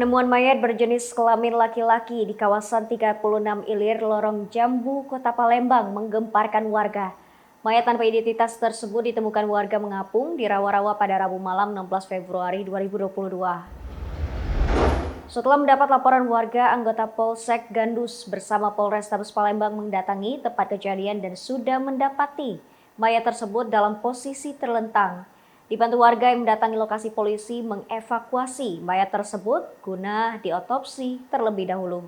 Penemuan mayat berjenis kelamin laki-laki di kawasan 36 Ilir, Lorong Jambu, Kota Palembang menggemparkan warga. Mayat tanpa identitas tersebut ditemukan warga mengapung di rawa-rawa pada Rabu malam 16 Februari 2022. Setelah mendapat laporan warga, anggota Polsek Gandus bersama Polrestabes Palembang mendatangi tempat kejadian dan sudah mendapati mayat tersebut dalam posisi terlentang. Dibantu warga yang mendatangi lokasi, polisi mengevakuasi mayat tersebut guna diotopsi terlebih dahulu.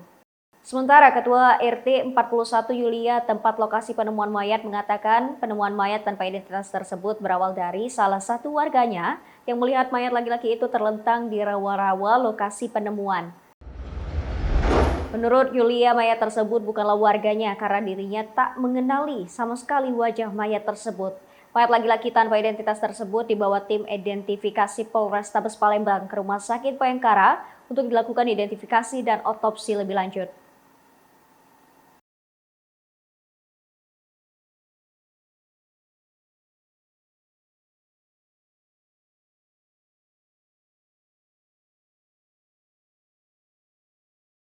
Sementara Ketua RT 41 Yulia tempat lokasi penemuan mayat mengatakan penemuan mayat tanpa identitas tersebut berawal dari salah satu warganya yang melihat mayat laki-laki itu terlentang di rawa-rawa lokasi penemuan. Menurut Yulia, mayat tersebut bukanlah warganya karena dirinya tak mengenali sama sekali wajah mayat tersebut. Mayat laki-laki tanpa identitas tersebut dibawa tim identifikasi Polrestabes Palembang ke Rumah Sakit Bayangkara untuk dilakukan identifikasi dan otopsi lebih lanjut.